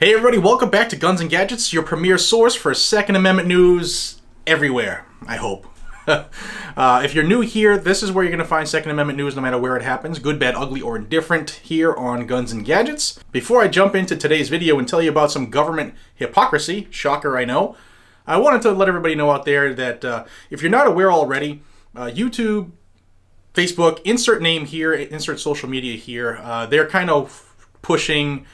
Hey everybody, welcome back to Guns and Gadgets, your premier source for Second Amendment news everywhere, I hope. If you're new here, this is where you're going to find Second Amendment news no matter where it happens, good, bad, ugly, or indifferent, here on Guns and Gadgets. Before I jump into today's video and tell you about some government hypocrisy, shocker I know, I wanted to let everybody know out there that if you're not aware already, YouTube, Facebook, insert name here, insert social media here, they're kind of pushing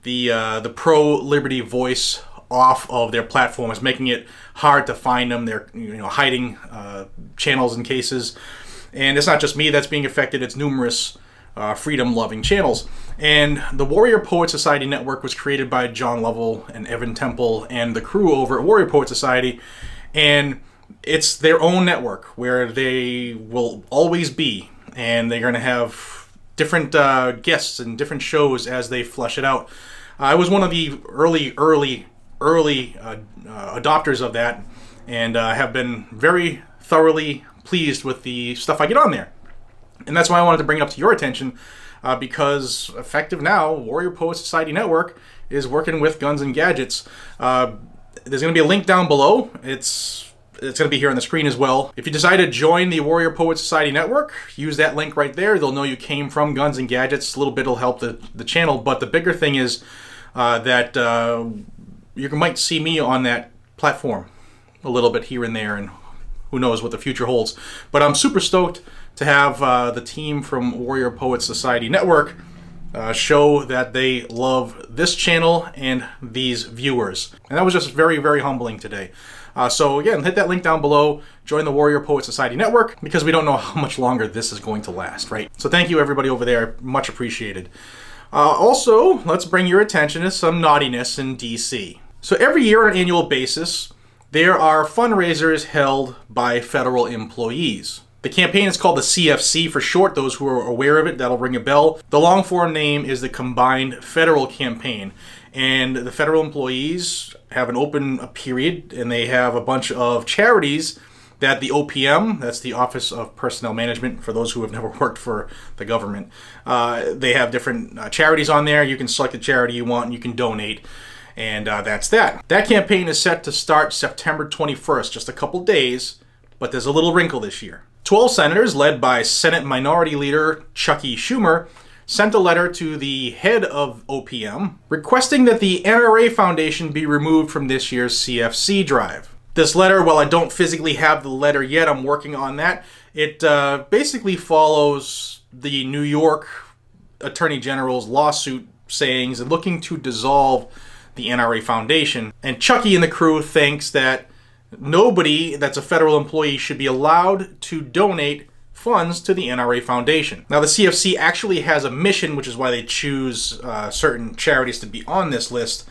the pro-liberty voice off of their platforms, making it hard to find them. They're hiding channels and cases, and it's not just me that's being affected. It's numerous freedom-loving channels. And the Warrior Poet Society Network was created by John Lovell and Evan Temple and the crew over at Warrior Poet Society, and it's their own network where they will always be, and they're going to have different guests and different shows as they flesh it out. I was one of the early adopters of that, and have been very thoroughly pleased with the stuff I get on there. And that's why I wanted to bring it up to your attention, because effective now, Warrior Poet Society Network is working with Guns and Gadgets. There's going to be a link down below. It's going to be here on the screen as well. If you decide to join the Warrior Poet Society Network, use that link right there. They'll know you came from Guns and Gadgets. A little bit will help the channel, but the bigger thing is that you might see me on that platform a little bit here and there, and who knows what the future holds. But I'm super stoked to have the team from Warrior Poet Society Network show that they love this channel and these viewers. And that was just very, very humbling today. So again, hit that link down below, join the Warrior Poet Society Network, because we don't know how much longer this is going to last, right? So thank you everybody over there, much appreciated. Also, let's bring your attention to some naughtiness in DC. So every year on an annual basis, there are fundraisers held by federal employees. The campaign is called the CFC for short. Those who are aware of it, that'll ring a bell. The long form name is the Combined Federal Campaign. And the federal employees have an open period, and they have a bunch of charities that the OPM, that's the Office of Personnel Management, for those who have never worked for the government, they have different charities on there. You can select the charity you want and you can donate, and that's that. That campaign is set to start September 21st, just a couple days, but there's a little wrinkle this year. 12 senators, led by Senate Minority Leader Chucky Schumer, sent a letter to the head of OPM requesting that the NRA Foundation be removed from this year's CFC drive. This letter, while I don't physically have the letter yet, I'm working on that. It basically follows the New York Attorney General's lawsuit sayings and looking to dissolve the NRA Foundation. And Chucky and the crew thinks that nobody that's a federal employee should be allowed to donate funds to the NRA Foundation. Now, the CFC actually has a mission, which is why they choose certain charities to be on this list.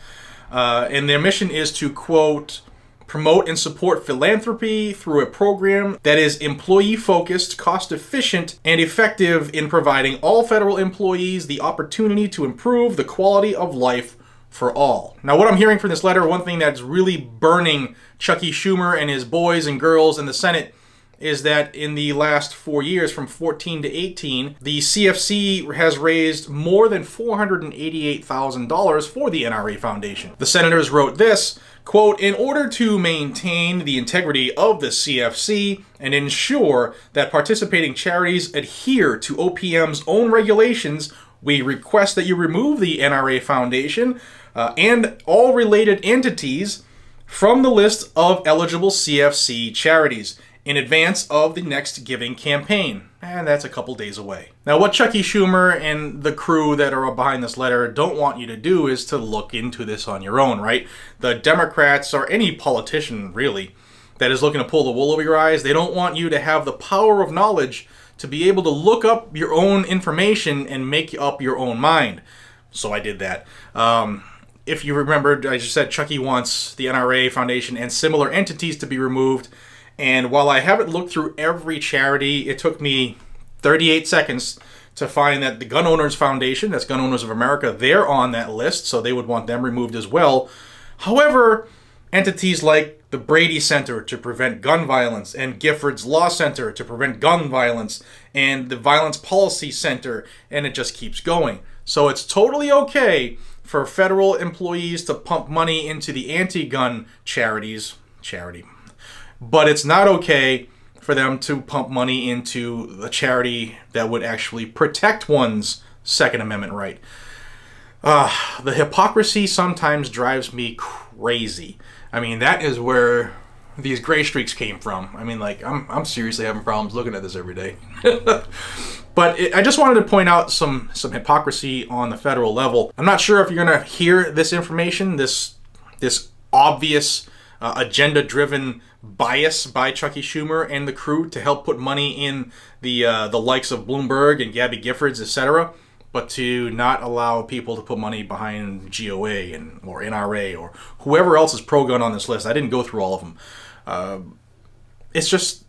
And their mission is to, quote, promote and support philanthropy through a program that is employee-focused, cost-efficient, and effective in providing all federal employees the opportunity to improve the quality of life for all. Now, what I'm hearing from this letter, one thing that's really burning Chucky Schumer and his boys and girls in the Senate is that in the last 4 years, from 14 to 18, the CFC has raised more than $488,000 for the NRA Foundation. The senators wrote this, quote, in order to maintain the integrity of the CFC and ensure that participating charities adhere to OPM's own regulations, we request that you remove the NRA Foundation and all related entities from the list of eligible CFC charities in advance of the next giving campaign. And that's a couple days away. Now, what Chucky Schumer and the crew that are behind this letter don't want you to do is to look into this on your own, right? The Democrats, or any politician really, that is looking to pull the wool over your eyes, they don't want you to have the power of knowledge to be able to look up your own information and make up your own mind. So I did that. If you remembered, I just said Chucky wants the NRA Foundation and similar entities to be removed. And while I haven't looked through every charity, it took me 38 seconds to find that the Gun Owners Foundation, that's Gun Owners of America, they're on that list, so they would want them removed as well. However, entities like the Brady Center to Prevent Gun Violence and Giffords Law Center to Prevent Gun Violence and the Violence Policy Center, and it just keeps going. So it's totally okay for federal employees to pump money into the anti-gun charity, but it's not okay for them to pump money into the charity that would actually protect one's Second Amendment right. The hypocrisy sometimes drives me crazy. I mean, that is where these gray streaks came from. I mean, like, I'm seriously having problems looking at this every day. But I just wanted to point out some hypocrisy on the federal level. I'm not sure if you're going to hear this information, this obvious agenda-driven bias by Chucky Schumer and the crew to help put money in the likes of Bloomberg and Gabby Giffords, etc., but to not allow people to put money behind GOA or NRA or whoever else is pro-gun on this list. I didn't go through all of them. It's just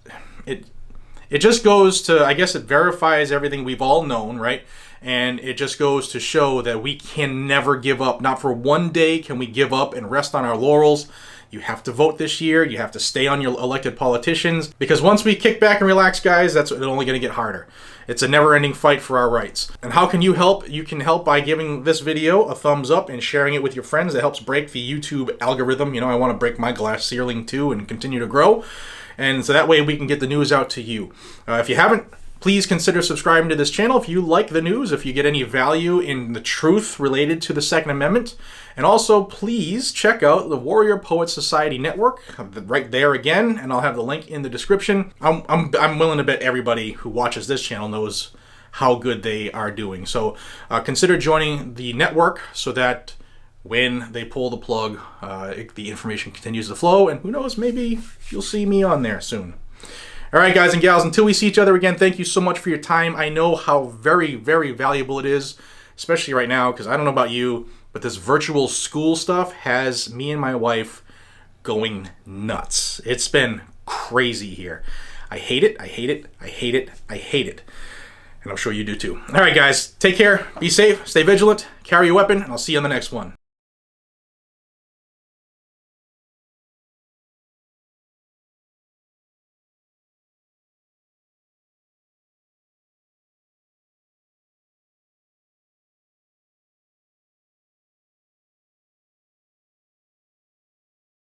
it just goes to, I guess it verifies everything we've all known, right? And it just goes to show that we can never give up. Not for one day can we give up and rest on our laurels. You have to vote this year. You have to stay on your elected politicians. Because once we kick back and relax, guys, that's only going to get harder. It's a never-ending fight for our rights. And how can you help? You can help by giving this video a thumbs up and sharing it with your friends. That helps break the YouTube algorithm. You know, I want to break my glass ceiling too and continue to grow. And so that way we can get the news out to you. If you haven't, please consider subscribing to this channel if you like the news, if you get any value in the truth related to the Second Amendment. And also, please check out the Warrior Poet Society Network, right there again, and I'll have the link in the description. I'm willing to bet everybody who watches this channel knows how good they are doing. So consider joining the network so that when they pull the plug, the information continues to flow, and who knows, maybe you'll see me on there soon. All right, guys and gals, until we see each other again, thank you so much for your time. I know how very, very valuable it is, especially right now, because I don't know about you, but this virtual school stuff has me and my wife going nuts. It's been crazy here. I hate it, I hate it, I hate it, I hate it. And I'm sure you do too. All right, guys, take care, be safe, stay vigilant, carry a weapon, and I'll see you on the next one.